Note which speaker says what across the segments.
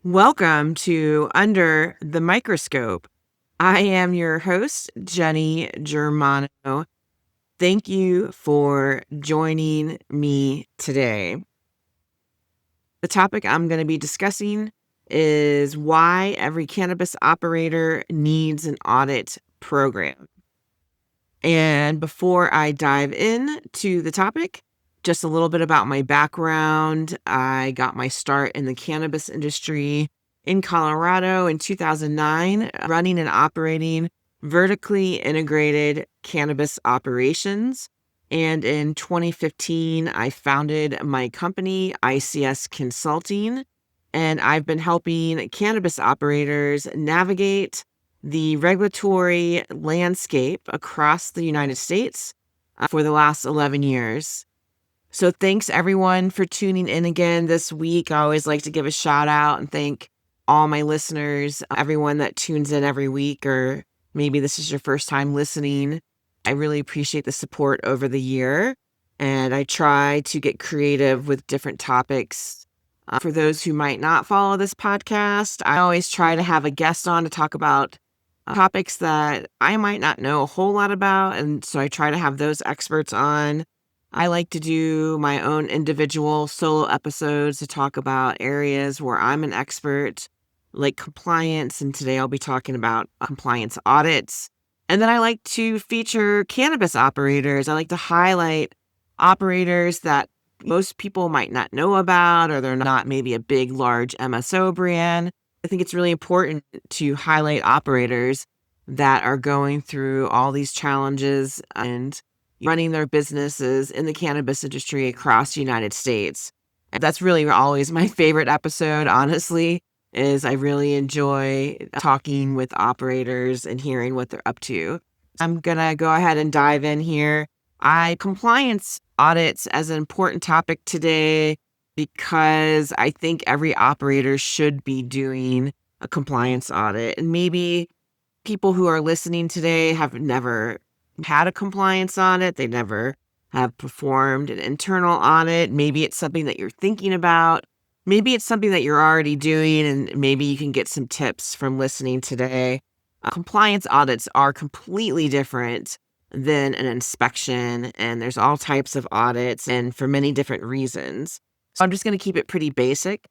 Speaker 1: Welcome to Under the Microscope. I am your host, Jenny Germano. Thank you for joining me today. The topic I'm going to be discussing is why every cannabis operator needs an audit program. And before I dive into the topic, just a little bit about my background. I got my start in the cannabis industry in Colorado in 2009, running and operating vertically integrated cannabis operations. And in 2015, I founded my company, ICS Consulting, and I've been helping cannabis operators navigate the regulatory landscape across the United States for the last 11 years. So thanks everyone for tuning in again this week. I always like to give a shout out and thank all my listeners, everyone that tunes in every week, or maybe this is your first time listening. I really appreciate the support over the year, and I try to get creative with different topics. For those who might not follow this podcast, I always try to have a guest on to talk about topics that I might not know a whole lot about, and so I try to have those experts on. I like to do my own individual solo episodes to talk about areas where I'm an expert, like compliance, and today I'll be talking about compliance audits. And then I like to feature cannabis operators. I like to highlight operators that most people might not know about, or they're not maybe a big, large MSO brand. I think it's really important to highlight operators that are going through all these challenges and running their businesses in the cannabis industry across the United States. And that's really always my favorite episode, honestly, is I really enjoy talking with operators and hearing what they're up to. I'm going to go ahead and dive in here. Compliance audits as an important topic today because I think every operator should be doing a compliance audit. And maybe people who are listening today have never had a compliance audit. They never have performed an internal audit. Maybe it's something that you're thinking about. Maybe it's something that you're already doing, and maybe you can get some tips from listening today. Compliance audits are completely different than an inspection, and there's all types of audits, and for many different reasons. So I'm just going to keep it pretty basic,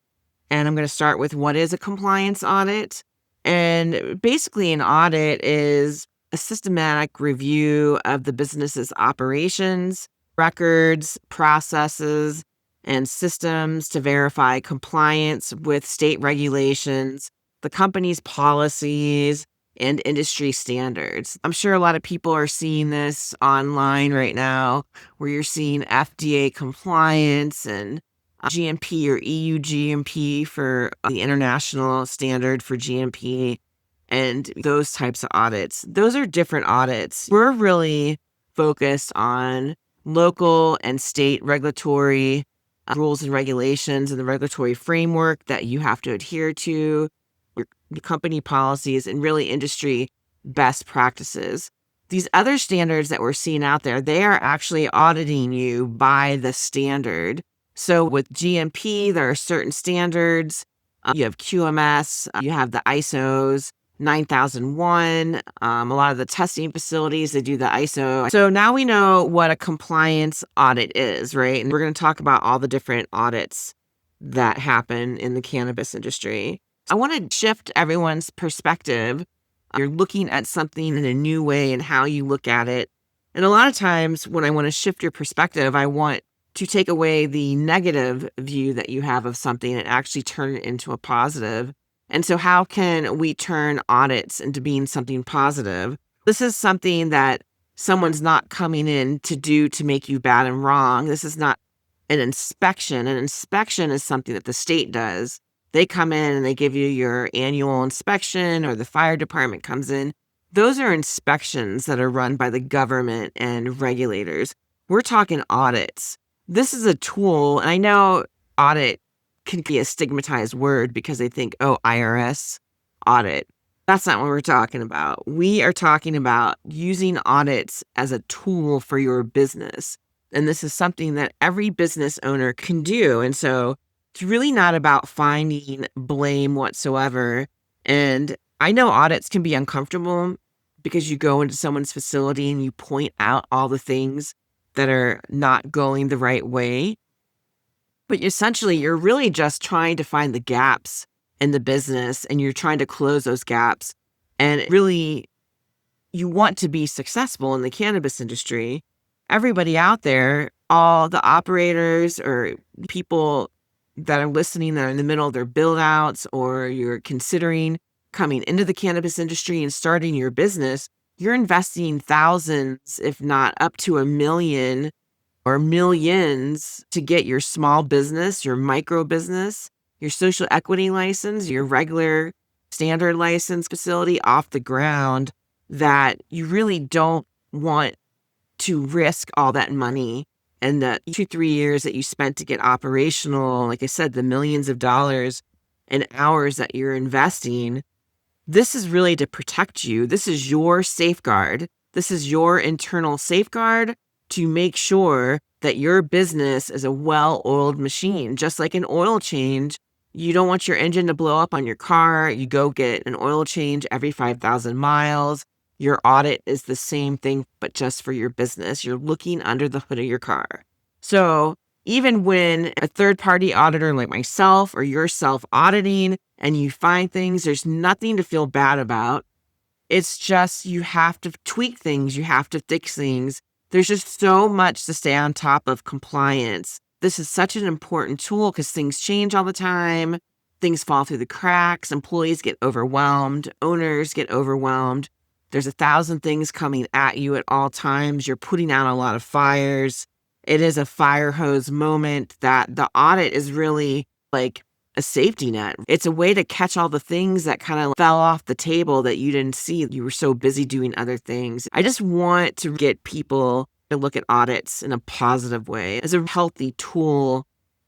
Speaker 1: and I'm going to start with what is a compliance audit. And basically an audit is a systematic review of the business's operations, records, processes, and systems to verify compliance with state regulations, the company's policies, and industry standards. I'm sure a lot of people are seeing this online right now, where you're seeing FDA compliance and GMP or EU GMP for the international standard for GMP, and those types of audits. Those are different audits. We're really focused on local and state regulatory rules and regulations and the regulatory framework that you have to adhere to, your company policies, and really industry best practices. These other standards that we're seeing out there, they are actually auditing you by the standard. So with GMP, there are certain standards. You have QMS, you have the ISOs, 9001, a lot of the testing facilities, they do the ISO. So now we know what a compliance audit is, right? And we're going to talk about all the different audits that happen in the cannabis industry. I want to shift everyone's perspective. You're looking at something in a new way and how you look at it. And a lot of times when I want to shift your perspective, I want to take away the negative view that you have of something and actually turn it into a positive. And so how can we turn audits into being something positive? This is something that someone's not coming in to do to make you bad and wrong. This is not an inspection. An inspection is something that the state does. They come in and they give you your annual inspection, or the fire department comes in. Those are inspections that are run by the government and regulators. We're talking audits. This is a tool, and I know audit can be a stigmatized word because they think, oh, IRS audit. That's not what we're talking about. We are talking about using audits as a tool for your business. And this is something that every business owner can do. And so It's really not about finding blame whatsoever. And I know audits can be uncomfortable because you go into someone's facility and you point out all the things that are not going the right way. But essentially, you're really just trying to find the gaps in the business, and you're trying to close those gaps. And really, you want to be successful in the cannabis industry. Everybody out there, all the operators or people that are listening that are in the middle of their build outs, or you're considering coming into the cannabis industry and starting your business, you're investing thousands, if not up to $1 million or millions to get your small business, your micro business, your social equity license, your regular standard license facility off the ground, that you really don't want to risk all that money and the 2-3 years that you spent to get operational. Like I said, the millions of dollars and hours that you're investing. This is really to protect you. This is your safeguard. This is your internal safeguard to make sure that your business is a well-oiled machine. Just like an oil change, you don't want your engine to blow up on your car. You go get an oil change every 5,000 miles. Your audit is the same thing, but just for your business. You're looking under the hood of your car. So even when a third-party auditor like myself or you're self-auditing and you find things, there's nothing to feel bad about. It's just you have to tweak things. You have to fix things. There's just so much to stay on top of compliance. This is such an important tool because things change all the time. Things fall through the cracks. Employees get overwhelmed. Owners get overwhelmed. There's 1,000 things coming at you at all times. You're putting out a lot of fires. It is a fire hose moment that the audit is really like a safety net. It's a way to catch all the things that kind of fell off the table that you didn't see. You were so busy doing other things. I just want to get people to look at audits in a positive way as a healthy tool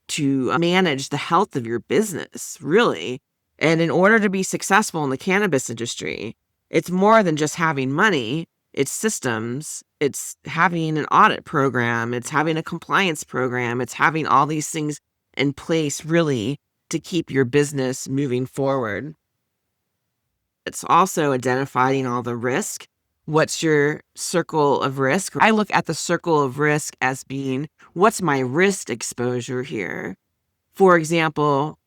Speaker 1: to manage the health of your business, really. And in order to be successful in the cannabis industry, it's more than just having money. It's systems. It's having an audit program. It's having a compliance program. It's having all these things in place, really, to keep your business moving forward. It's also identifying all the risk. What's your circle of risk? I look at the circle of risk as being, what's my risk exposure here? For example,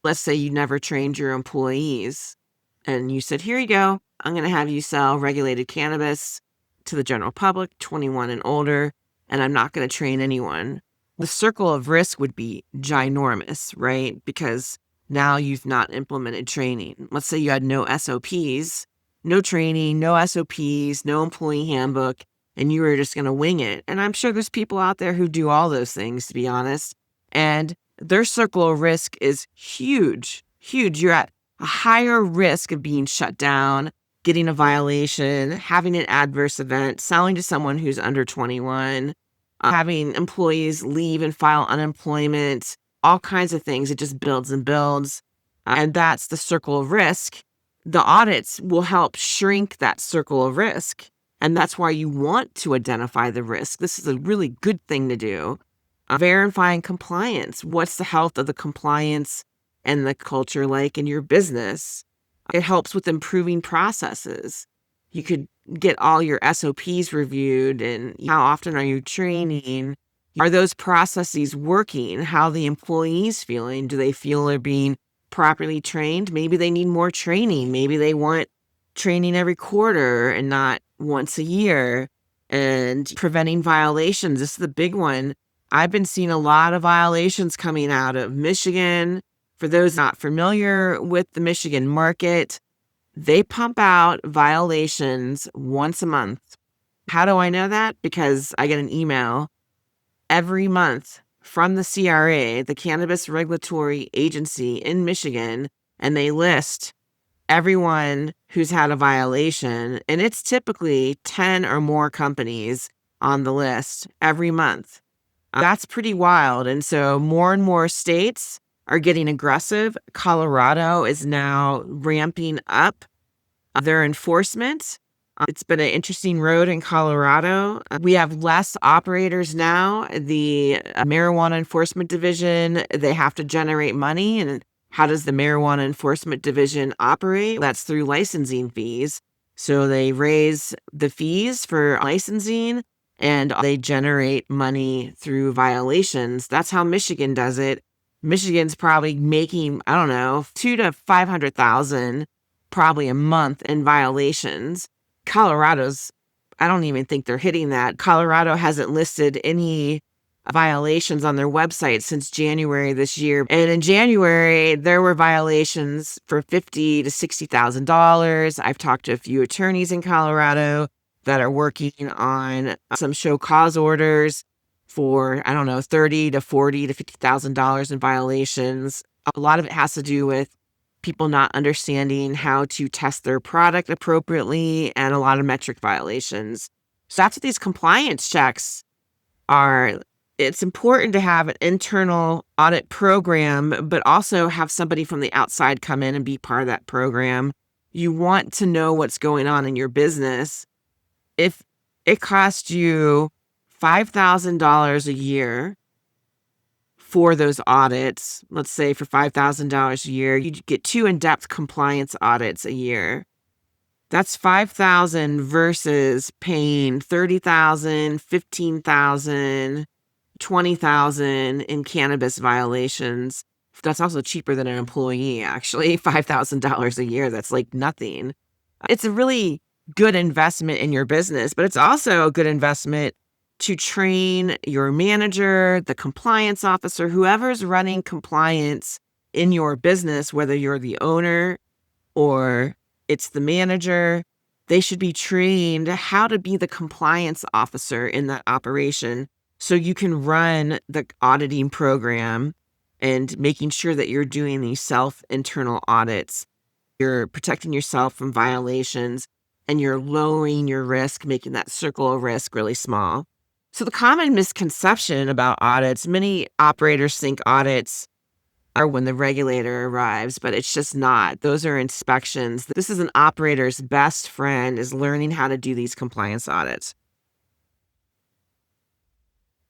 Speaker 1: let's say you never trained your employees and you said, here you go, I'm going to have you sell regulated cannabis to the general public, 21 and older, and I'm not going to train anyone. The circle of risk would be ginormous, right? Because now you've not implemented training. Let's say you had no SOPs, no training, no SOPs, no employee handbook, and you were just going to wing it. And I'm sure there's people out there who do all those things, to be honest. And their circle of risk is huge, huge. You're at a higher risk of being shut down, getting a violation, having an adverse event, selling to someone who's under 21, having employees leave and file unemployment, all kinds of things. It just builds and builds. And that's the circle of risk. The audits will help shrink that circle of risk. And that's why you want to identify the risk. This is a really good thing to do. Verifying compliance. What's the health of the compliance and the culture like in your business? It helps with improving processes. You could get all your SOPs reviewed, and how often are you training? Are those processes working? How are the employees feeling? Do they feel they're being properly trained? Maybe they need more training. Maybe they want training every quarter and not once a year. And preventing violations. This is the big one. I've been seeing a lot of violations coming out of Michigan. For those not familiar with the Michigan market, they pump out violations once a month. How do I know that? Because I get an email every month from the CRA, the Cannabis Regulatory Agency in Michigan, and they list everyone who's had a violation. And it's typically 10 or more companies on the list every month. That's pretty wild. And so more and more states are getting aggressive. Colorado is now ramping up their enforcement. It's been an interesting road in Colorado. We have less operators now. The Marijuana Enforcement Division, they have to generate money. And how does the Marijuana Enforcement Division operate? That's through licensing fees. So they raise the fees for licensing and they generate money through violations. That's how Michigan does it. Michigan's probably making, I don't know, 200,000 to 500,000 probably a month in violations. Colorado's, I don't even think they're hitting that. Colorado hasn't listed any violations on their website since January this year. And in January, there were violations for $50,000 to $60,000. I've talked to a few attorneys in Colorado that are working on some show cause orders for, I don't know, $30,000 to $40,000 to $50,000 in violations. A lot of it has to do with people not understanding how to test their product appropriately and a lot of metric violations. So that's what these compliance checks are. It's important to have an internal audit program, but also have somebody from the outside come in and be part of that program. You want to know what's going on in your business. If it costs you $5,000 a year for those audits, let's say for $5,000 a year, you get 2 in-depth compliance audits a year. That's $5,000 versus paying $30,000, $15,000, $20,000 in cannabis violations. That's also cheaper than an employee, actually. $5,000 a year, that's like nothing. It's a really good investment in your business, but it's also a good investment to train your manager, the compliance officer, whoever's running compliance in your business, whether you're the owner or it's the manager. They should be trained how to be the compliance officer in that operation so you can run the auditing program and making sure that you're doing these self-internal audits. You're protecting yourself from violations and you're lowering your risk, making that circle of risk really small. So the common misconception about audits, many operators think audits are when the regulator arrives, but it's just not. Those are inspections. This is an operator's best friend, is learning how to do these compliance audits.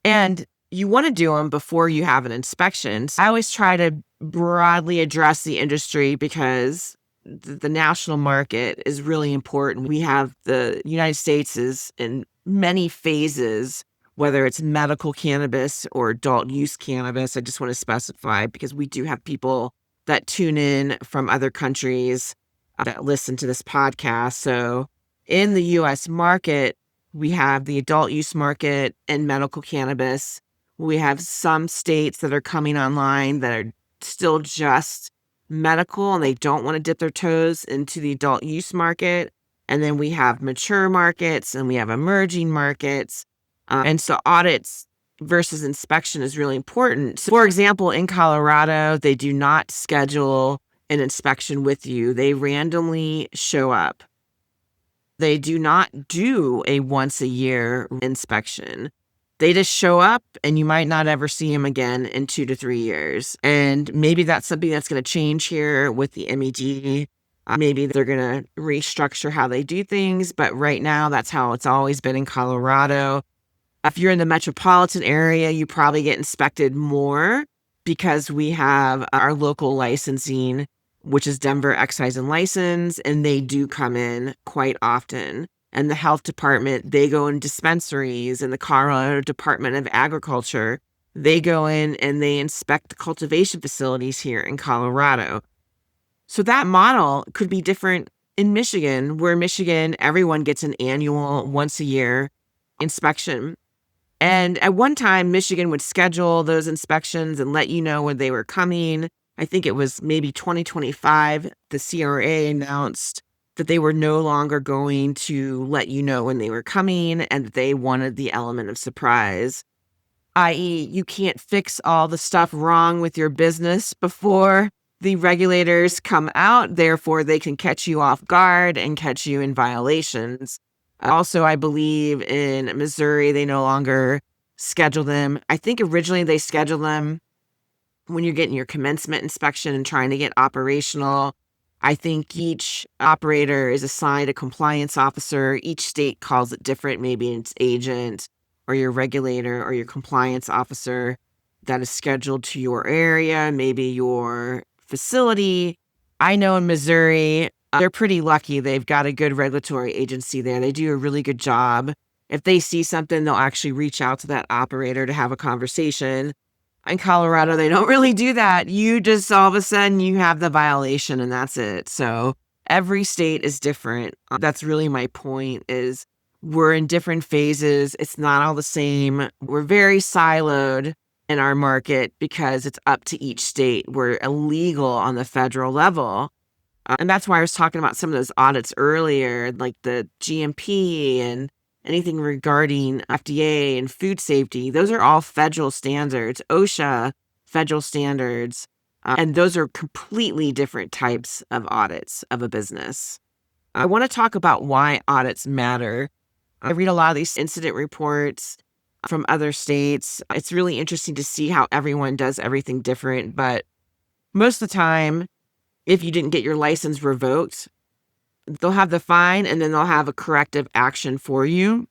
Speaker 1: And you want to do them before you have an inspection. So I always try to broadly address the industry because the national market is really important. We have the United States is in many phases, whether it's medical cannabis or adult use cannabis. I just want to specify because we do have people that tune in from other countries that listen to this podcast. So in the US market, we have the adult use market and medical cannabis. We have some states that are coming online that are still just medical and they don't want to dip their toes into the adult use market. And then we have mature markets and we have emerging markets. And so audits versus inspection is really important. So for example, in Colorado, they do not schedule an inspection with you. They randomly show up. They do not do a once a year inspection. They just show up and you might not ever see them again in 2 to 3 years. And maybe that's something that's going to change here with the MED. Maybe they're going to restructure how they do things. But right now, that's how it's always been in Colorado. If you're in the metropolitan area, you probably get inspected more because we have our local licensing, which is Denver Excise and License, and they do come in quite often. And the health department, they go in dispensaries, and the Colorado Department of Agriculture, they go in and they inspect the cultivation facilities here in Colorado. So that model could be different in Michigan, where Michigan, everyone gets an annual once a year inspection. And at one time, Michigan would schedule those inspections and let you know when they were coming. I think it was maybe 2025, the CRA announced that they were no longer going to let you know when they were coming and that they wanted the element of surprise, i.e., you can't fix all the stuff wrong with your business before the regulators come out. Therefore, they can catch you off guard and catch you in violations. Also, I believe in Missouri, they no longer schedule them. I think originally they scheduled them when you're getting your commencement inspection and trying to get operational. I think each operator is assigned a compliance officer. Each state calls it different. Maybe it's agent or your regulator or your compliance officer that is scheduled to your area, maybe your facility. I know in Missouri, they're pretty lucky. They've got a good regulatory agency there. They do a really good job. If they see something, they'll actually reach out to that operator to have a conversation. In Colorado, they don't really do that. You just all of a sudden you have the violation and that's it. So every state is different. That's really my point, is we're in different phases. It's not all the same. We're very siloed in our market because it's up to each state. We're illegal on the federal level. And that's why I was talking about some of those audits earlier, like the GMP and anything regarding FDA and food safety. Those are all federal standards, OSHA federal standards. And those are completely different types of audits of a business. I want to talk about why audits matter. I read a lot of these incident reports from other states. It's really interesting to see how everyone does everything different. But most of the time, if you didn't get your license revoked, they'll have the fine and then they'll have a corrective action for you.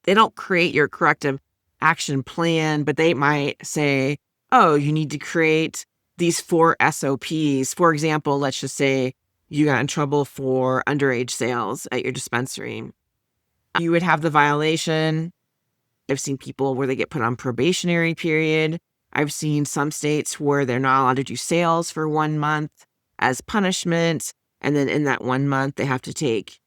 Speaker 1: They don't create your corrective action plan, but they might say, oh, you need to create these 4 SOPs. For example, let's just say you got in trouble for underage sales at your dispensary. You would have the violation. I've seen people where they get put on probationary period. I've seen some states where they're not allowed to do sales for 1 month as punishment. And then in that 1 month, they have to take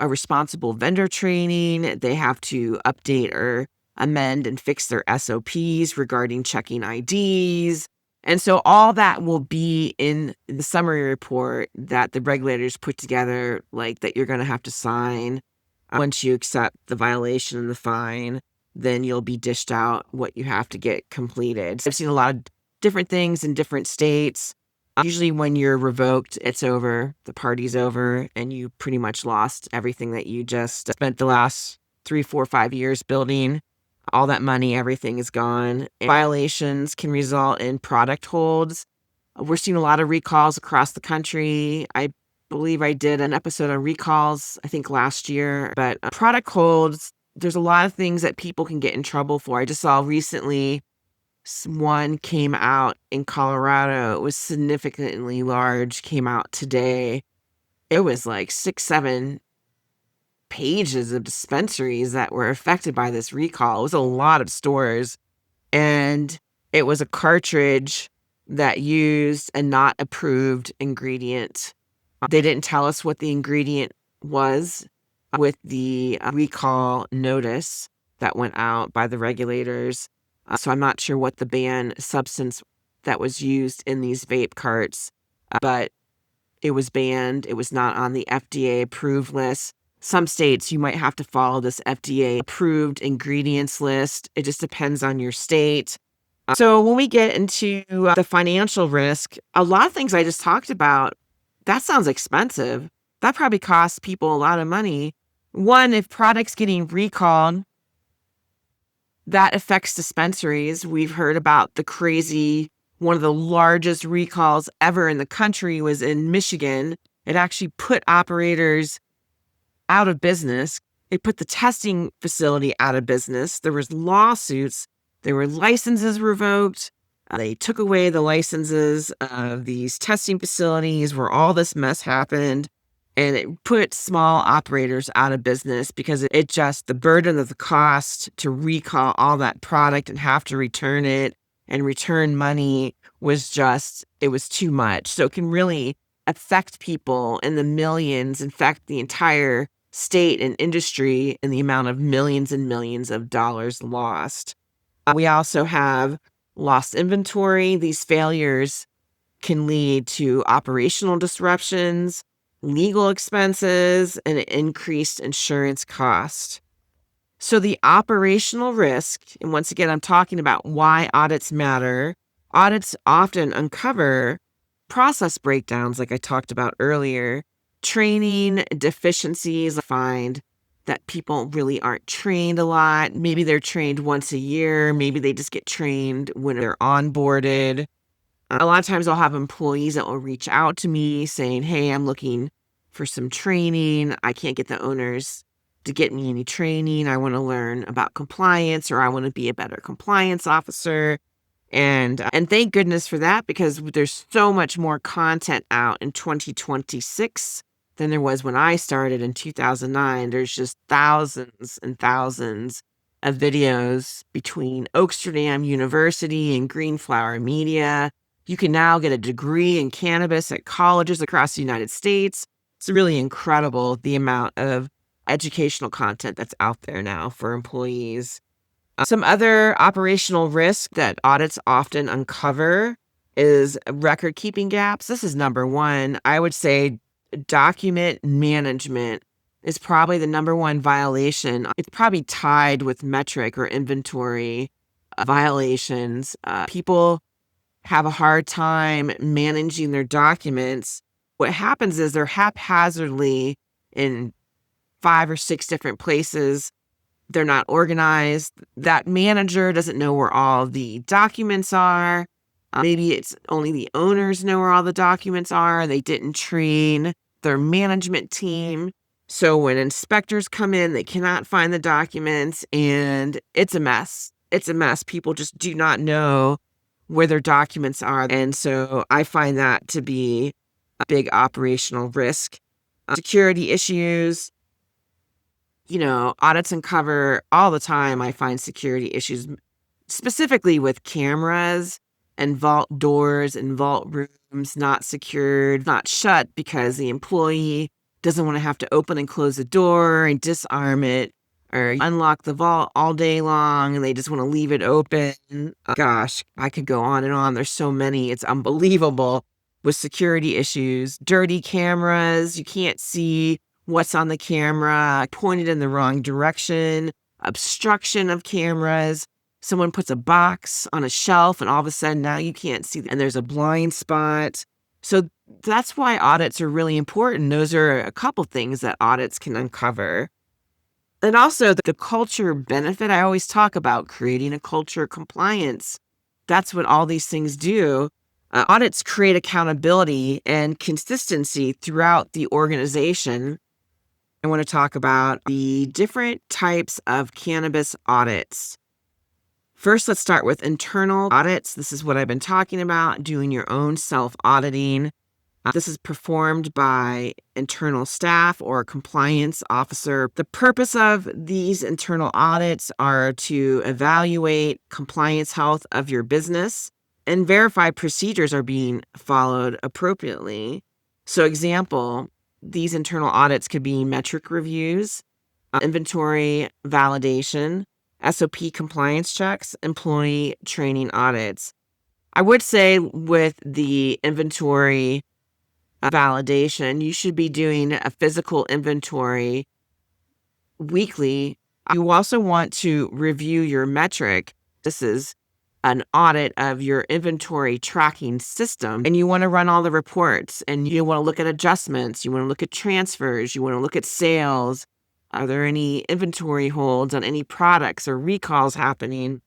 Speaker 1: a responsible vendor training. They have to update or amend and fix their SOPs regarding checking IDs. And so all that will be in the summary report that the regulators put together, like that you're going to have to sign. Once you accept the violation and the fine, then you'll be dished out what you have to get completed. So I've seen a lot of different things in different states. Usually when you're revoked, it's over, the party's over, and you pretty much lost everything that you just spent the last 3, 4, 5 years building. All that money, everything is gone. Violations can result in product holds. We're seeing a lot of recalls across the country. I believe I did an episode on recalls, I think last year. But product holds, there's a lot of things that people can get in trouble for. I just saw recently one came out in Colorado. It was significantly large, came out today. It was like 6, 7 pages of dispensaries that were affected by this recall. It was a lot of stores. And it was a cartridge that used a not approved ingredient. They didn't tell us what the ingredient was with the recall notice that went out by the regulators. So I'm not sure what the banned substance that was used in these vape carts, but it was banned. It was not on the FDA approved list. Some states, you might have to follow this FDA approved ingredients list. It just depends on your state. So when we get into the financial risk, a lot of things I just talked about, that sounds expensive. That probably costs people a lot of money. One, if products getting recalled, that affects dispensaries. We've heard about one of the largest recalls ever in the country was in Michigan. It actually put operators out of business. It put the testing facility out of business. There was lawsuits. There were licenses revoked. They took away the licenses of these testing facilities where all this mess happened. And it put small operators out of business because the burden of the cost to recall all that product and have to return it and return money was too much. So it can really affect people in the millions, in fact, the entire state and industry in the amount of millions and millions of dollars lost. We also have lost inventory. These failures can lead to operational disruptions, legal expenses, and increased insurance cost. So the operational risk, and once again, I'm talking about why audits matter. Audits often uncover process breakdowns, like I talked about earlier, training deficiencies. Find that people really aren't trained a lot. Maybe they're trained once a year. Maybe they just get trained when they're onboarded. A lot of times I'll have employees that will reach out to me saying, hey, I'm looking for some training. I can't get the owners to get me any training. I want to learn about compliance, or I want to be a better compliance officer. And thank goodness for that, because there's so much more content out in 2026 than there was when I started in 2009. There's just thousands and thousands of videos between Oaksterdam University and Greenflower Media. You can now get a degree in cannabis at colleges across the United States. It's really incredible the amount of educational content that's out there now for employees. Some other operational risk that audits often uncover is record keeping gaps. This is number one. I would say document management is probably the number one violation. It's probably tied with Metrc or inventory violations. People have a hard time managing their documents. What happens is they're haphazardly in 5 or 6 different places. They're not organized. That manager doesn't know where all the documents are. Maybe it's only the owners know where all the documents are. They didn't train their management team. So when inspectors come in, they cannot find the documents, and it's a mess. It's a mess. People just do not know where their documents are. And so I find that to be a big operational risk. Security issues. Audits uncover all the time. I find security issues, specifically with cameras and vault doors and vault rooms not secured, not shut, because the employee doesn't want to have to open and close the door and disarm it or unlock the vault all day long, and they just want to leave it open. Gosh, I could go on and on. There's so many. It's unbelievable with security issues. Dirty cameras. You can't see what's on the camera, pointed in the wrong direction, obstruction of cameras. Someone puts a box on a shelf and all of a sudden now you can't see, and there's a blind spot. So that's why audits are really important. Those are a couple things that audits can uncover. And also the culture benefit. I always talk about creating a culture of compliance. That's what all these things do. Audits create accountability and consistency throughout the organization. I want to talk about the different types of cannabis audits. First, let's start with internal audits. This is what I've been talking about, doing your own self-auditing. This is performed by internal staff or a compliance officer. The purpose of these internal audits are to evaluate compliance health of your business and verify procedures are being followed appropriately. So example, these internal audits could be Metrc reviews, inventory validation, SOP compliance checks, employee training audits. I would say with the inventory validation, you should be doing a physical inventory weekly. You also want to review your Metrc. This is an audit of your inventory tracking system, and you want to run all the reports, and you want to look at adjustments, you want to look at transfers, you want to look at sales. Are there any inventory holds on any products or recalls happening?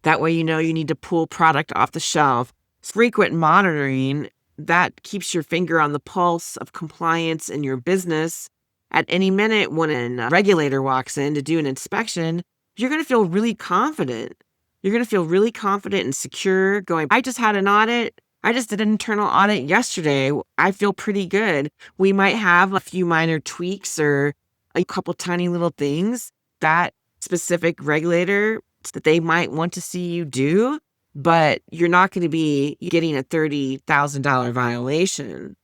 Speaker 1: That way you know you need to pull product off the shelf. Frequent monitoring, that keeps your finger on the pulse of compliance in your business. At any minute when a regulator walks in to do an inspection, you're going to feel really confident. You're going to feel really confident and secure going, I just had an audit. I just did an internal audit yesterday. I feel pretty good. We might have a few minor tweaks or a couple tiny little things that specific regulator that they might want to see you do, but you're not going to be getting a $30,000 violation.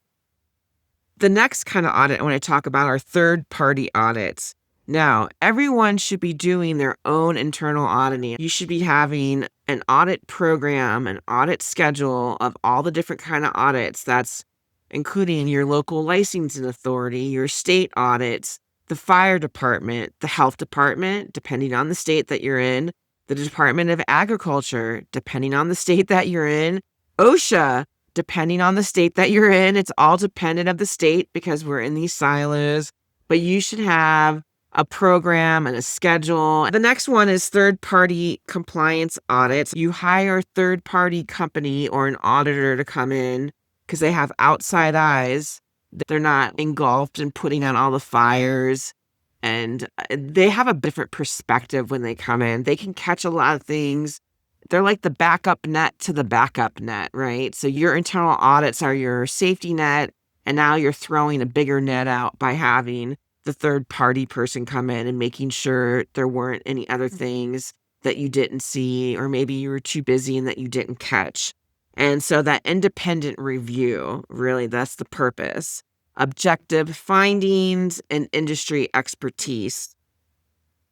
Speaker 1: The next kind of audit I want to talk about are third-party audits. Now, everyone should be doing their own internal auditing. You should be having an audit program, an audit schedule of all the different kind of audits. That's including your local licensing authority, your state audits, the fire department, the health department, depending on the state that you're in, the Department of Agriculture, depending on the state that you're in, OSHA, depending on the state that you're in. It's all dependent of the state because we're in these silos. But you should have a program and a schedule. The next one is third-party compliance audits. You hire a third-party company or an auditor to come in because they have outside eyes. They're not engulfed in putting out all the fires, and they have a different perspective when they come in. They can catch a lot of things. They're like the backup net to the backup net, right? So your internal audits are your safety net, and now you're throwing a bigger net out by having the third-party person come in and making sure there weren't any other things that you didn't see, or maybe you were too busy and that you didn't catch. And so that independent review, really, that's the purpose. Objective findings and industry expertise.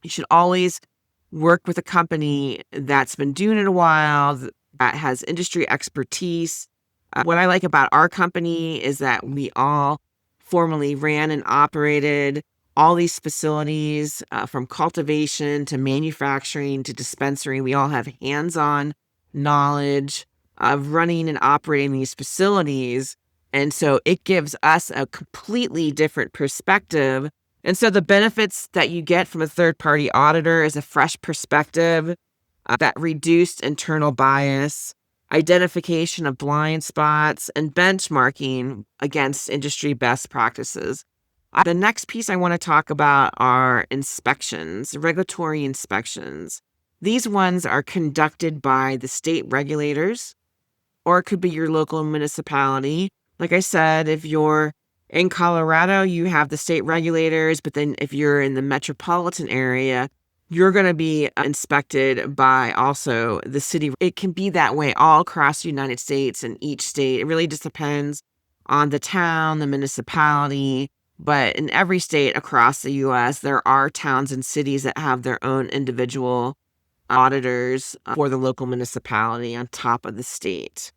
Speaker 1: You should always work with a company that's been doing it a while, that has industry expertise. What I like about our company is that we all formerly ran and operated all these facilities, from cultivation to manufacturing to dispensary. We all have hands-on knowledge of running and operating these facilities. And so it gives us a completely different perspective. And so the benefits that you get from a third-party auditor is a fresh perspective, that reduced internal bias, identification of blind spots, and benchmarking against industry best practices. The next piece I want to talk about are inspections, regulatory inspections. These ones are conducted by the state regulators, or it could be your local municipality. Like I said, if you're in Colorado, you have the state regulators, but then if you're in the metropolitan area, you're going to be inspected by also the city. It can be that way all across the United States and each state. It really just depends on the town, the municipality. But in every state across the U.S., there are towns and cities that have their own individual auditors for the local municipality on top of the state.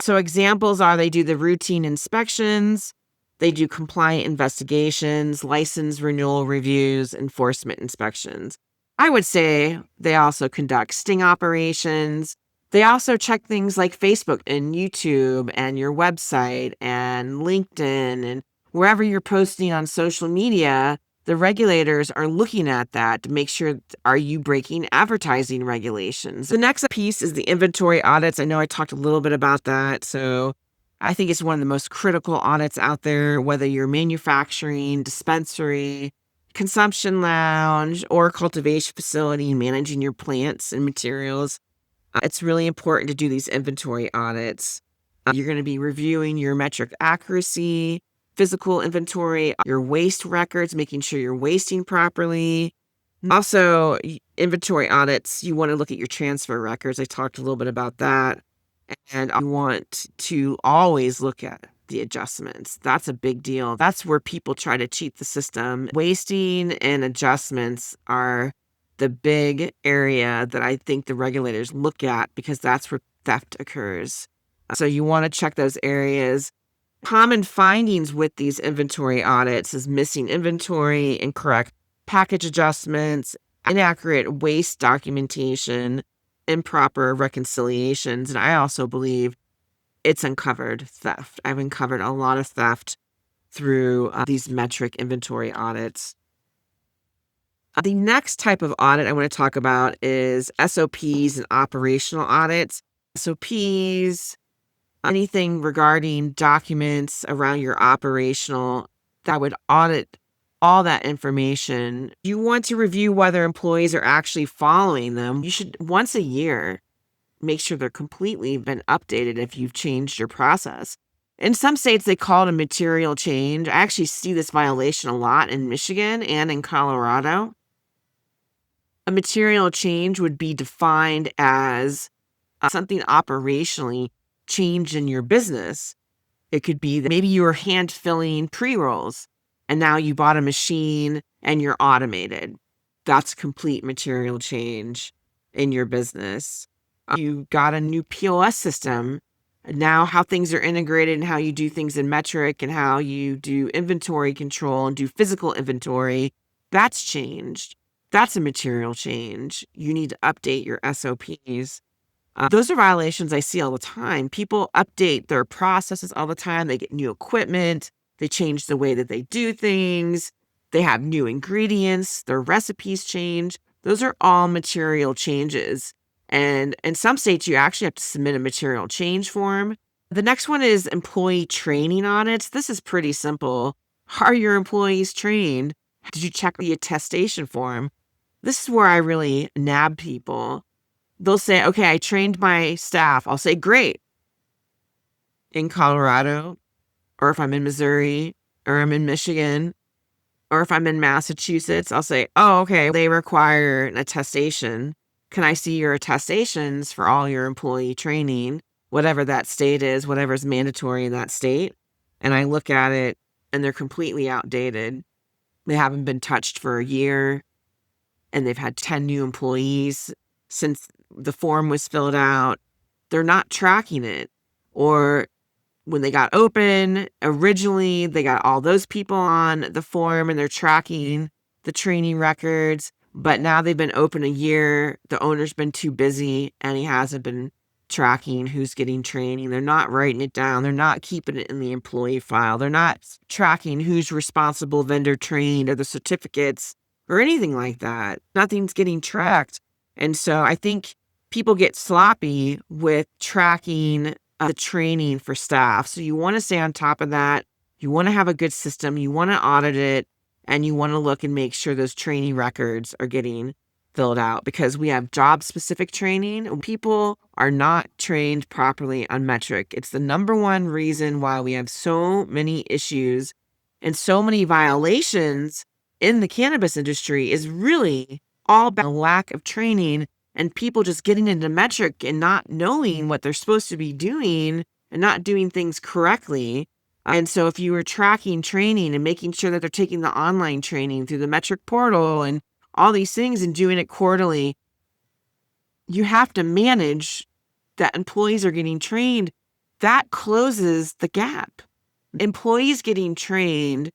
Speaker 1: So examples are they do the routine inspections, they do compliant investigations, license renewal reviews, enforcement inspections. I would say they also conduct sting operations. They also check things like Facebook and YouTube and your website and LinkedIn and wherever you're posting on social media. The regulators are looking at that to make sure, are you breaking advertising regulations? The next piece is the inventory audits. I know I talked a little bit about that. So I think it's one of the most critical audits out there, whether you're manufacturing, dispensary, consumption lounge, or cultivation facility, managing your plants and materials. It's really important to do these inventory audits. You're going to be reviewing your metric accuracy, physical inventory, your waste records, making sure you're wasting properly. Also, inventory audits, you want to look at your transfer records. I talked a little bit about that. And you want to always look at the adjustments. That's a big deal. That's where people try to cheat the system. Wasting and adjustments are the big area that I think the regulators look at because that's where theft occurs. So you want to check those areas. Common findings with these inventory audits is missing inventory, incorrect package adjustments, inaccurate waste documentation, improper reconciliations. And I also believe it's uncovered theft. I've uncovered a lot of theft through these metric inventory audits. The next type of audit I want to talk about is SOPs and operational audits. SOPs, anything regarding documents around your operational, that would audit all that information. You want to review whether employees are actually following them. You should, once a year, make sure they're completely been updated if you've changed your process. In some states, they call it a material change. I actually see this violation a lot in Michigan and in Colorado. A material change would be defined as something operationally changed in your business. It could be that maybe you were hand filling pre-rolls and now you bought a machine and you're automated. That's complete material change in your business. You got a new POS system. Now how things are integrated and how you do things in Metrc and how you do inventory control and do physical inventory, that's changed. That's a material change. You need to update your SOPs. Those are violations I see all the time. People update their processes all the time. They get new equipment. They change the way that they do things. They have new ingredients, their recipes change. Those are all material changes. And in some states, you actually have to submit a material change form. The next one is employee training audits. This is pretty simple. Are your employees trained? Did you check the attestation form? This is where I really nab people. They'll say, okay, I trained my staff. I'll say, great. In Colorado, or if I'm in Missouri, or I'm in Michigan, or if I'm in Massachusetts, I'll say, oh, okay, they require an attestation. Can I see your attestations for all your employee training, whatever that state is, whatever's mandatory in that state? And I look at it and they're completely outdated. They haven't been touched for a year and they've had 10 new employees since the form was filled out. They're not tracking it. Or when they got open, originally they got all those people on the form and they're tracking the training records, but now they've been open a year. The owner's been too busy and he hasn't been tracking who's getting training. They're not writing it down. They're not keeping it in the employee file. They're not tracking who's responsible vendor trained or the certificates or anything like that. Nothing's getting tracked. And so I think people get sloppy with tracking the training for staff. So you want to stay on top of that. You want to have a good system. You want to audit it and you want to look and make sure those training records are getting filled out because we have job specific training. People are not trained properly on Metrc. It's the number one reason why we have so many issues and so many violations in the cannabis industry is really all about a lack of training and people just getting into Metrc and not knowing what they're supposed to be doing and not doing things correctly. And so if you were tracking training and making sure that they're taking the online training through the Metrc portal and all these things and doing it quarterly, you have to manage that employees are getting trained. That closes the gap. Employees getting trained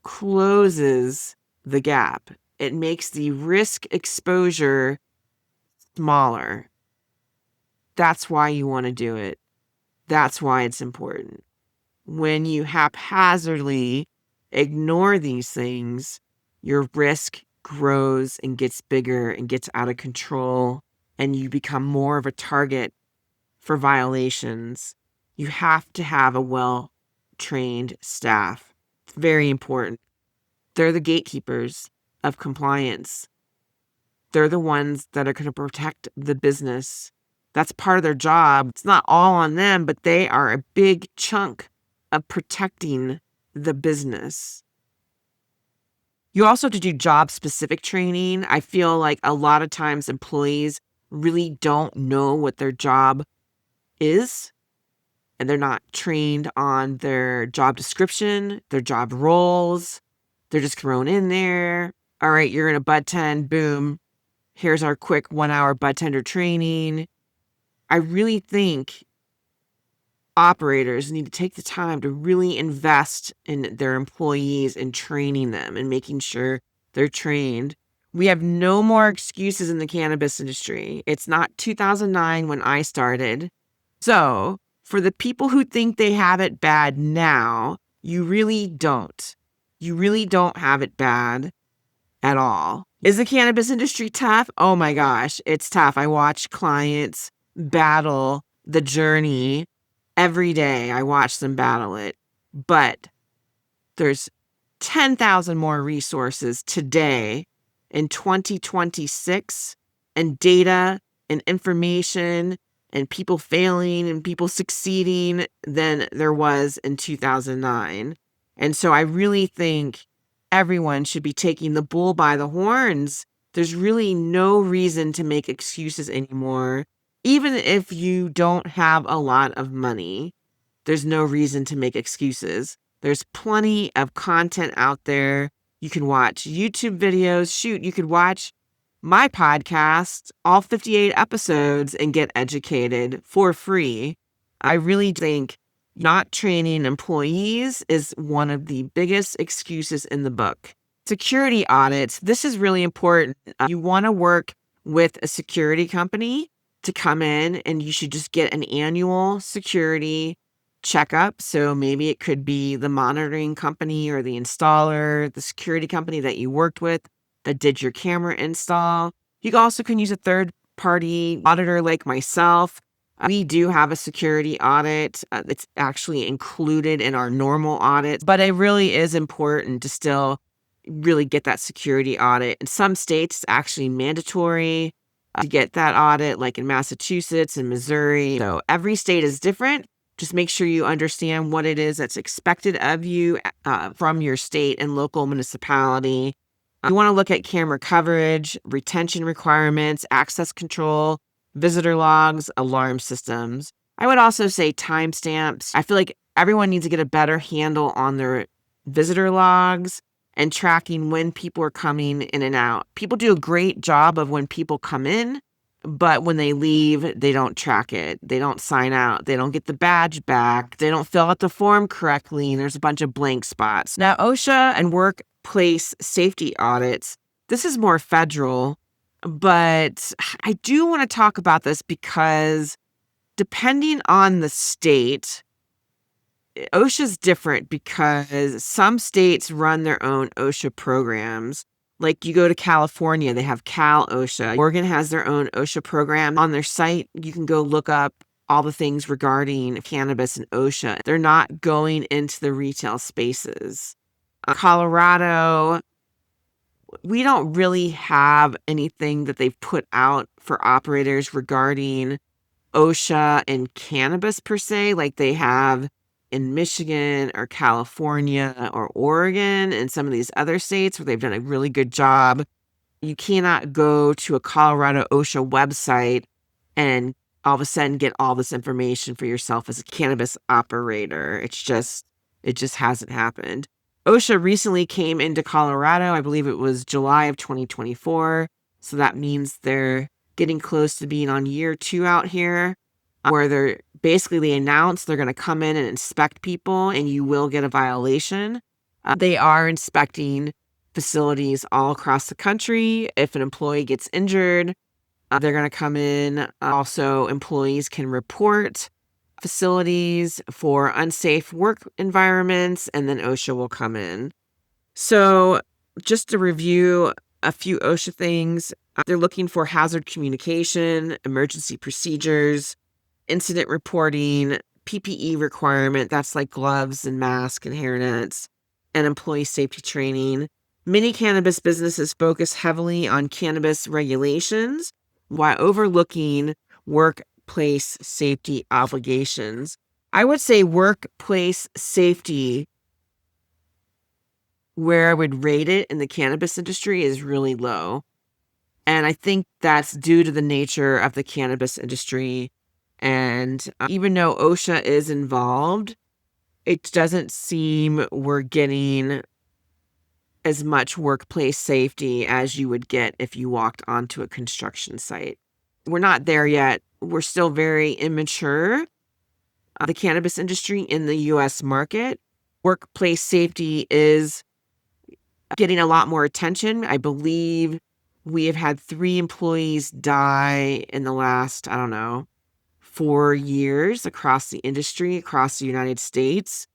Speaker 1: closes the gap. It makes the risk exposure smaller. That's why you want to do it. That's why it's important. When you haphazardly ignore these things, your risk grows and gets bigger and gets out of control, and you become more of a target for violations. You have to have a well-trained staff. It's very important. They're the gatekeepers of compliance. They're the ones that are going to protect the business. That's part of their job. It's not all on them, but they are a big chunk of protecting the business. You also have to do job-specific training. I feel like a lot of times employees really don't know what their job is, and they're not trained on their job description, their job roles. They're just thrown in there. All right, you're in a bud tend, boom. Here's our quick 1-hour bud tender training. I really think operators need to take the time to really invest in their employees and training them and making sure they're trained. We have no more excuses in the cannabis industry. It's not 2009 when I started. So for the people who think they have it bad now, you really don't. You really don't have it bad at all. Is the cannabis industry tough? Oh my gosh, it's tough. I watch clients battle the journey every day. I watch them battle it. But there's 10,000 more resources today in 2026 and data and information and people failing and people succeeding than there was in 2009. And so I really think everyone should be taking the bull by the horns. There's really no reason to make excuses anymore. Even if you don't have a lot of money, there's no reason to make excuses. There's plenty of content out there. You can watch YouTube videos. Shoot, you could watch my podcast, all 58 episodes, and get educated for free. I really think not training employees is one of the biggest excuses in the book. Security audits. This is really important. You want to work with a security company to come in, and you should just get an annual security checkup. So maybe it could be the monitoring company or the installer, the security company that you worked with that did your camera install. You also can use a third-party auditor like myself. We do have a security audit. It's actually included in our normal audit, but it really is important to still really get that security audit. In some states, it's actually mandatory to get that audit, like in Massachusetts and Missouri. So every state is different. Just make sure you understand what it is that's expected of you from your state and local municipality. You want to look at camera coverage, retention requirements, access control, visitor logs, alarm systems. I would also say timestamps. I feel like everyone needs to get a better handle on their visitor logs and tracking when people are coming in and out. People do a great job of when people come in, but when they leave, they don't track it. They don't sign out. They don't get the badge back. They don't fill out the form correctly, and there's a bunch of blank spots. Now, OSHA and workplace safety audits, this is more federal, but I do want to talk about this because depending on the state, OSHA is different because some states run their own OSHA programs. Like you go to California, they have Cal OSHA. Oregon has their own OSHA program. On their site, you can go look up all the things regarding cannabis and OSHA. They're not going into the retail spaces. Colorado, we don't really have anything that they've put out for operators regarding OSHA and cannabis per se, like they have in Michigan or California or Oregon and some of these other states where they've done a really good job. You cannot go to a Colorado OSHA website and all of a sudden get all this information for yourself as a cannabis operator. It just hasn't happened. OSHA recently came into Colorado. I believe it was July of 2024. So that means they're getting close to being on year 2 out here, where they announce they're going to come in and inspect people and you will get a violation. They are inspecting facilities all across the country. If an employee gets injured, they're going to come in. Also, employees can report facilities for unsafe work environments, and then OSHA will come in. So just to review a few OSHA things, they're looking for hazard communication, emergency procedures, incident reporting, PPE requirement, that's like gloves and masks and hairnets, and employee safety training. Many cannabis businesses focus heavily on cannabis regulations while overlooking workplace safety obligations. I would say workplace safety, where I would rate it in the cannabis industry, is really low. And I think that's due to the nature of the cannabis industry. And even though OSHA is involved, it doesn't seem we're getting as much workplace safety as you would get if you walked onto a construction site. We're not there yet. We're still very immature, the cannabis industry in the U.S. market. Workplace safety is getting a lot more attention. I believe we have had 3 employees die in the last, 4 years across the industry, across the United States.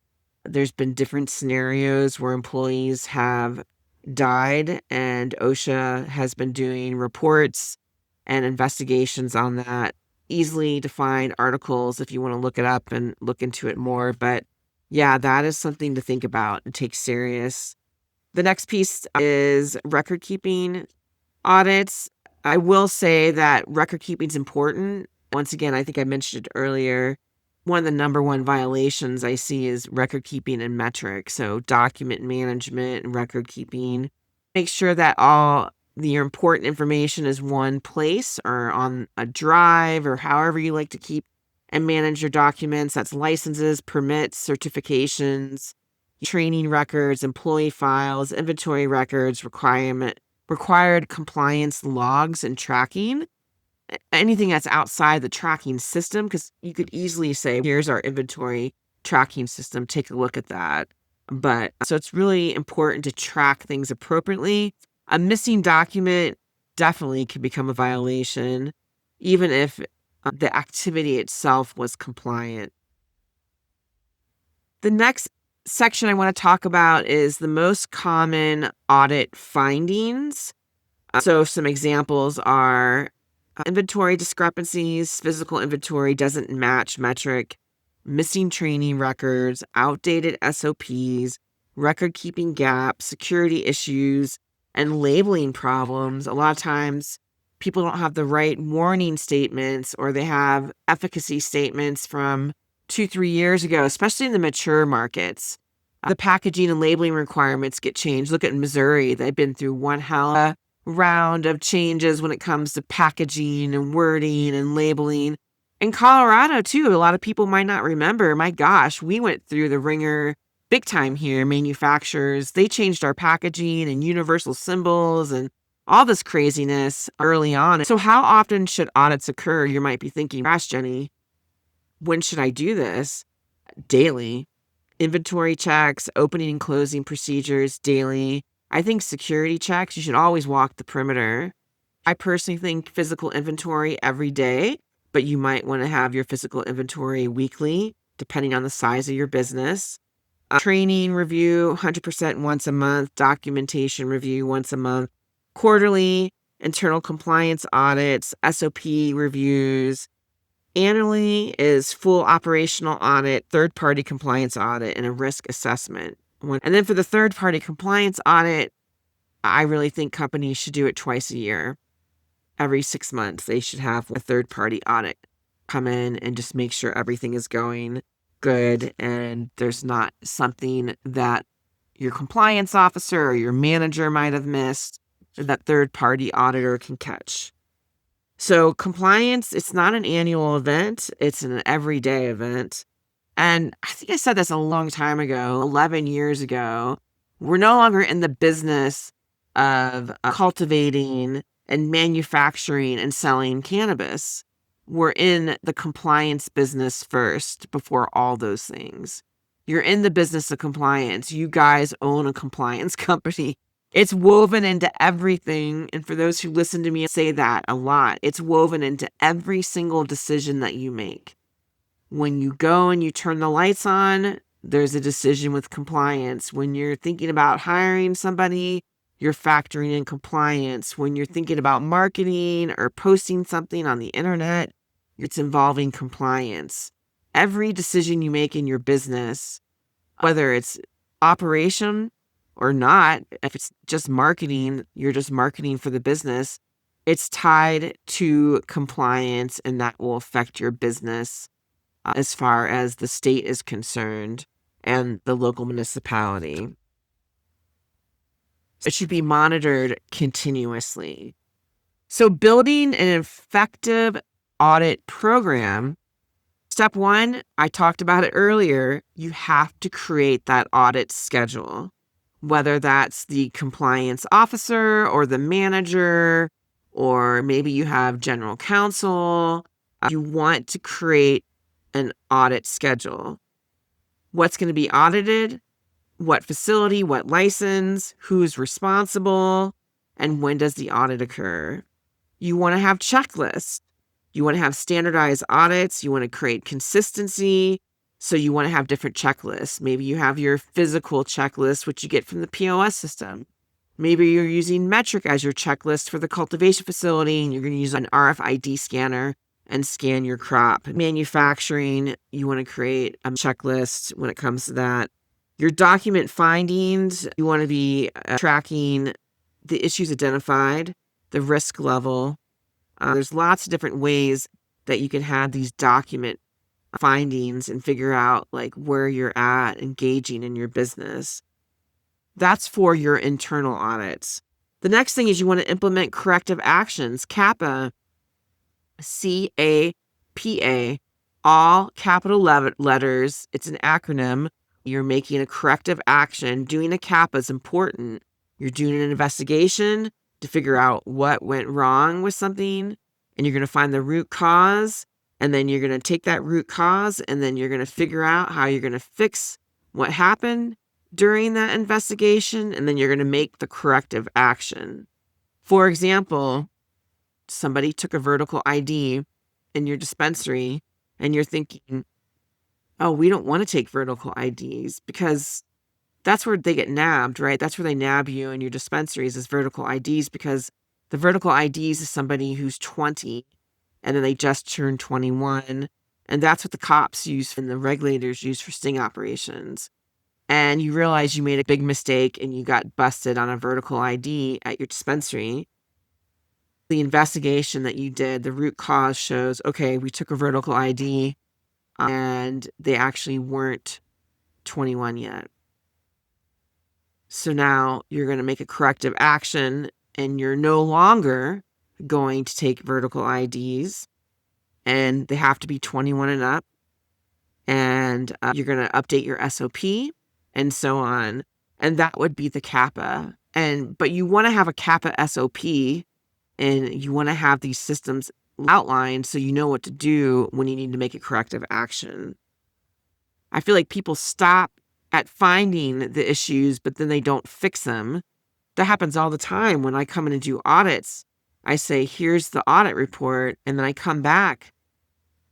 Speaker 1: There's been different scenarios where employees have died, and OSHA has been doing reports and investigations on that. Easily to find articles if you want to look it up and look into it more. But yeah, that is something to think about and take serious. The next piece is record keeping audits. I will say that record keeping is important. Once again, I think I mentioned it earlier. One of the number one violations I see is record keeping in Metrc. So document management and record keeping. Make sure that all your important information is one place or on a drive or however you like to keep and manage your documents. That's licenses, permits, certifications, training records, employee files, inventory records, required compliance logs and tracking. Anything that's outside the tracking system, because you could easily say, here's our inventory tracking system, take a look at that. But so it's really important to track things appropriately. A missing document definitely could become a violation, even if the activity itself was compliant. The next section I want to talk about is the most common audit findings. So some examples are inventory discrepancies, physical inventory doesn't match Metrc, missing training records, outdated SOPs, record keeping gaps, security issues, and labeling problems. A lot of times people don't have the right warning statements, or they have efficacy statements from 2-3 years ago, especially in the mature markets. The packaging and labeling requirements get changed. Look at Missouri. They've been through one hell of a round of changes when it comes to packaging and wording and labeling. In Colorado, too, a lot of people might not remember. My gosh, we went through the ringer big time here. Manufacturers, they changed our packaging and universal symbols and all this craziness early on. So how often should audits occur? You might be thinking, gosh, Jenny, when should I do this? Daily. Inventory checks, opening and closing procedures daily. I think security checks, you should always walk the perimeter. I personally think physical inventory every day, but you might want to have your physical inventory weekly, depending on the size of your business. Training review, 100% once a month. Documentation review once a month. Quarterly, internal compliance audits, SOP reviews. Annually is full operational audit, third-party compliance audit, and a risk assessment. And then for the third-party compliance audit, I really think companies should do it twice a year. Every 6 months, they should have a third-party audit come in and just make sure everything is going good and there's not something that your compliance officer or your manager might have missed that third-party auditor can catch. So compliance, it's not an annual event. It's an everyday event. And I think I said this a long time ago, 11 years ago. We're no longer in the business of cultivating and manufacturing and selling cannabis. We're in the compliance business first before all those things. You're in the business of compliance. You guys own a compliance company. It's woven into everything. And for those who listen to me say that a lot, it's woven into every single decision that you make. When you go and you turn the lights on, there's a decision with compliance. When you're thinking about hiring somebody, you're factoring in compliance. When you're thinking about marketing or posting something on the internet, it's involving compliance. Every decision you make in your business, whether it's operation or not, if it's just marketing, you're just marketing for the business, it's tied to compliance, and that will affect your business as far as the state is concerned and the local municipality. It should be monitored continuously. So building an effective audit program, step one, I talked about it earlier, you have to create that audit schedule. Whether that's the compliance officer or the manager, or maybe you have general counsel, you want to create an audit schedule. What's going to be audited, what facility, what license, who's responsible, and when does the audit occur. You want to have checklists. You want to have standardized audits. You want to create consistency. So you want to have different checklists. Maybe you have your physical checklist, which you get from the POS system. Maybe you're using Metrc as your checklist for the cultivation facility, and you're going to use an RFID scanner and scan your crop. Manufacturing, you want to create a checklist when it comes to that. Your document findings, you want to be tracking the issues identified, the risk level. There's lots of different ways that you can have these document findings and figure out like where you're at engaging in your business. That's for your internal audits. The next thing is you want to implement corrective actions. CAPA, CAPA, all capital letters. It's an acronym. You're making a corrective action. Doing a CAPA is important. You're doing an investigation to figure out what went wrong with something, and you're going to find the root cause. And then you're going to take that root cause and then you're going to figure out how you're going to fix what happened during that investigation. And then you're going to make the corrective action. For example, somebody took a vertical ID in your dispensary and you're thinking, oh, we don't want to take vertical IDs because that's where they get nabbed, right? That's where they nab you in your dispensaries is vertical IDs, because the vertical IDs is somebody who's 20 and then they just turned 21. And that's what the cops use and the regulators use for sting operations. And you realize you made a big mistake and you got busted on a vertical ID at your dispensary. The investigation that you did, the root cause shows, okay, we took a vertical ID and they actually weren't 21 yet. So now you're going to make a corrective action and you're no longer going to take vertical IDs, and they have to be 21 and up. And you're going to update your SOP and so on. And that would be the CAPA. But you want to have a CAPA SOP, and you want to have these systems outlined so you know what to do when you need to make a corrective action. I feel like people stop at finding the issues, but then they don't fix them. That happens all the time when I come in and do audits. I say, here's the audit report, and then I come back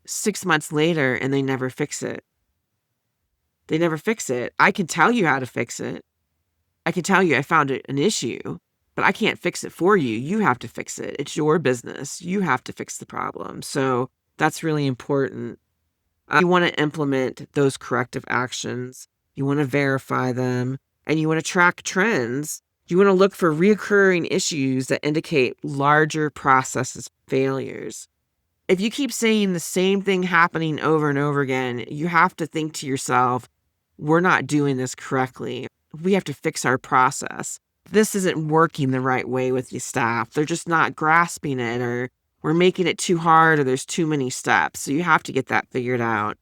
Speaker 1: 6 months later and they never fix it. They never fix it. I can tell you how to fix it. I can tell you I found an issue, but I can't fix it for you. You have to fix it. It's your business. You have to fix the problem. So that's really important. You want to implement those corrective actions. You want to verify them, and you want to track trends. You want to look for recurring issues that indicate larger processes failures. If you keep saying the same thing happening over and over again, you have to think to yourself, we're not doing this correctly. We have to fix our process. This isn't working the right way with the staff. They're just not grasping it, or we're making it too hard, or there's too many steps. So you have to get that figured out.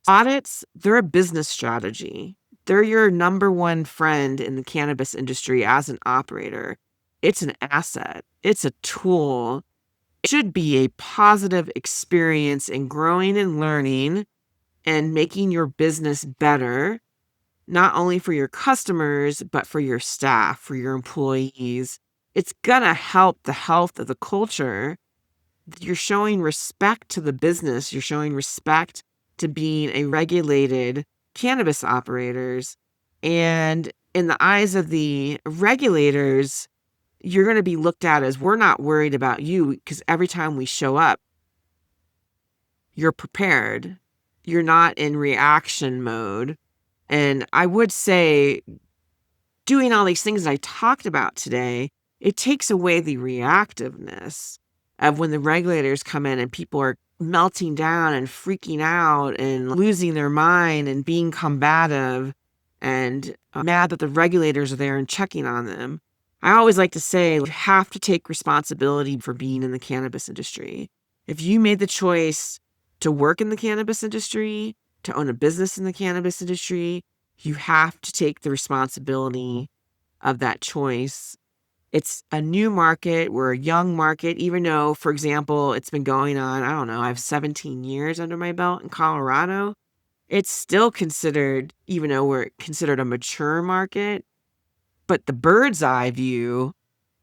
Speaker 1: Audits, they're a business strategy. They're your number one friend in the cannabis industry as an operator. It's an asset. It's a tool. It should be a positive experience in growing and learning and making your business better, not only for your customers, but for your staff, for your employees. It's going to help the health of the culture. You're showing respect to the business. You're showing respect to being a regulated cannabis operators. And in the eyes of the regulators, you're going to be looked at as, we're not worried about you, because every time we show up, you're prepared. You're not in reaction mode. And I would say doing all these things that I talked about today, it takes away the reactiveness of when the regulators come in and people are melting down and freaking out and losing their mind and being combative and mad that the regulators are there and checking on them. I always like to say, you have to take responsibility for being in the cannabis industry. If you made the choice to work in the cannabis industry, to own a business in the cannabis industry, you have to take the responsibility of that choice. It's a new market. We're a young market, even though, for example, it's been going on, I don't know, I have 17 years under my belt in Colorado. It's still considered, even though we're considered a mature market, but the bird's eye view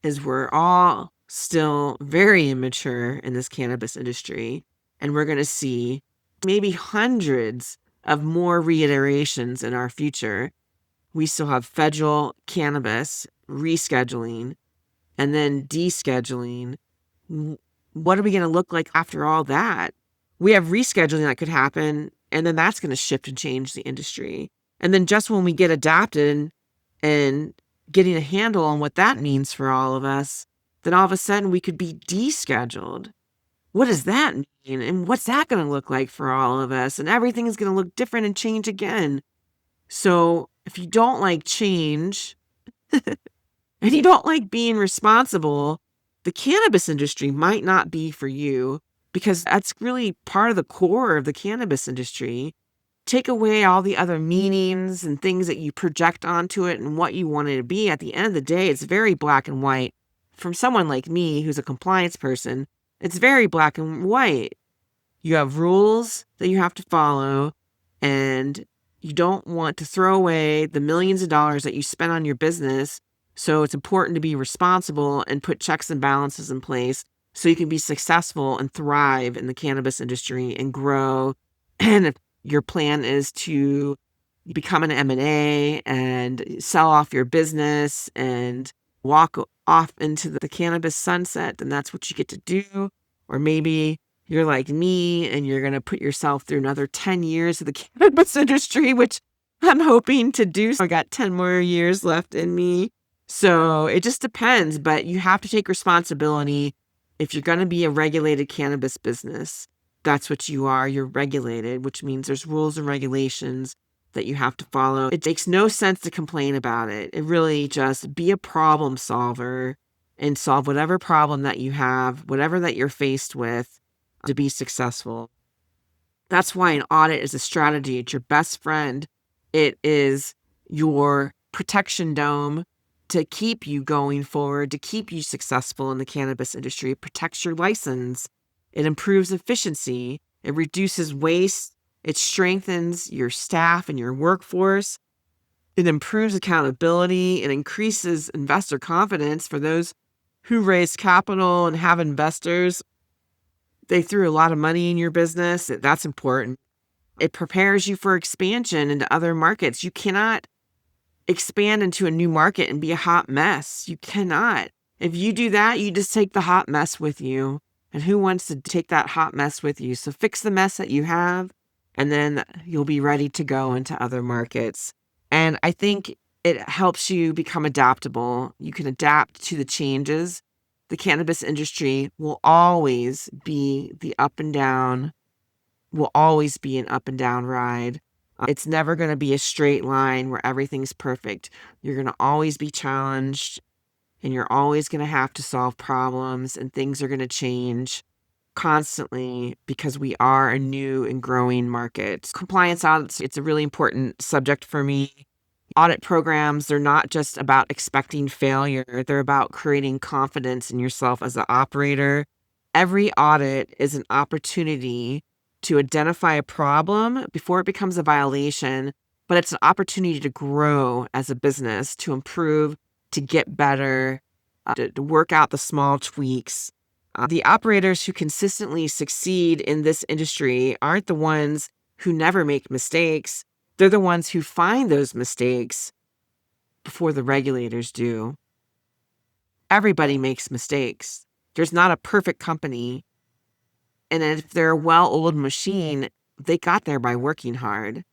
Speaker 1: is we're all still very immature in this cannabis industry. And we're going to see maybe hundreds of more reiterations in our future. We still have federal cannabis rescheduling and then descheduling. What are we going to look like after all that? We have rescheduling that could happen, and then that's going to shift and change the industry. And then just when we get adapted and getting a handle on what that means for all of us, then all of a sudden we could be descheduled. What does that mean? And what's that going to look like for all of us? And everything is going to look different and change again. So if you don't like change and you don't like being responsible, the cannabis industry might not be for you, because that's really part of the core of the cannabis industry. Take away all the other meanings and things that you project onto it and what you want it to be. At the end of the day, it's very black and white. From someone like me, who's a compliance person, it's very black and white. You have rules that you have to follow, and you don't want to throw away the millions of dollars that you spend on your business. So it's important to be responsible and put checks and balances in place so you can be successful and thrive in the cannabis industry and grow and your plan is to become an M&A and sell off your business and walk off into the cannabis sunset, then that's what you get to do. Or maybe you're like me and you're going to put yourself through another 10 years of the cannabis industry, which I'm hoping to do. So I got 10 more years left in me. So it just depends, but you have to take responsibility. If you're going to be a regulated cannabis business, that's what you are. You're regulated, which means there's rules and regulations that you have to follow. It makes no sense to complain about it. It really just be a problem solver and solve whatever problem that you have, whatever that you're faced with, to be successful. That's why an audit is a strategy. It's your best friend. It is your protection dome to keep you going forward, to keep you successful in the cannabis industry. It protects your license. It improves efficiency. It reduces waste. It strengthens your staff and your workforce. It improves accountability. It increases investor confidence for those who raise capital and have investors. They threw a lot of money in your business. That's important. It prepares you for expansion into other markets. You cannot expand into a new market and be a hot mess. You cannot. If you do that, you just take the hot mess with you. And who wants to take that hot mess with you? So fix the mess that you have, and then you'll be ready to go into other markets. And I think it helps you become adaptable. You can adapt to the changes. The cannabis industry will always be will always be an up and down ride. It's never going to be a straight line where everything's perfect. You're going to always be challenged, and you're always going to have to solve problems, and things are going to change constantly because we are a new and growing market. Compliance audits, it's a really important subject for me. Audit programs, they're not just about expecting failure. They're about creating confidence in yourself as an operator. Every audit is an opportunity to identify a problem before it becomes a violation, but it's an opportunity to grow as a business, to improve, to get better, to work out the small tweaks. The operators who consistently succeed in this industry aren't the ones who never make mistakes. They're the ones who find those mistakes before the regulators do. Everybody makes mistakes. There's not a perfect company. And if they're a well-oiled machine, they got there by working hard.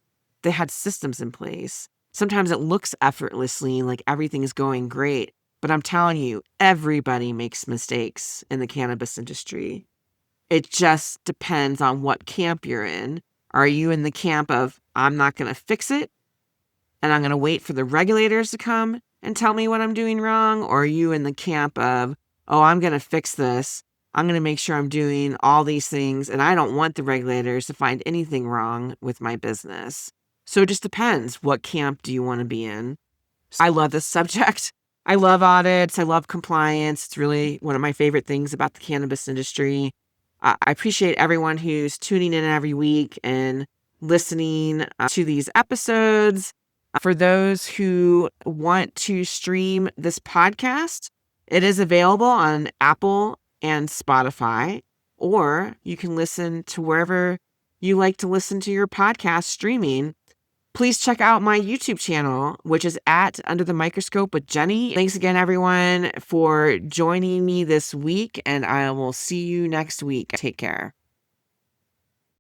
Speaker 1: They had systems in place. Sometimes it looks effortlessly, like everything is going great. But I'm telling you, everybody makes mistakes in the cannabis industry. It just depends on what camp you're in. Are you in the camp of, I'm not going to fix it, and I'm going to wait for the regulators to come and tell me what I'm doing wrong? Or are you in the camp of, oh, I'm going to fix this. I'm going to make sure I'm doing all these things, and I don't want the regulators to find anything wrong with my business. So it just depends. What camp do you want to be in? I love this subject. I love audits. I love compliance. It's really one of my favorite things about the cannabis industry. I appreciate everyone who's tuning in every week and listening to these episodes. For those who want to stream this podcast, it is available on Apple and Spotify, or you can listen to wherever you like to listen to your podcast streaming. Please check out my YouTube channel, which is at Under the Microscope with Jenny. Thanks again, everyone, for joining me this week, and I will see you next week. Take care.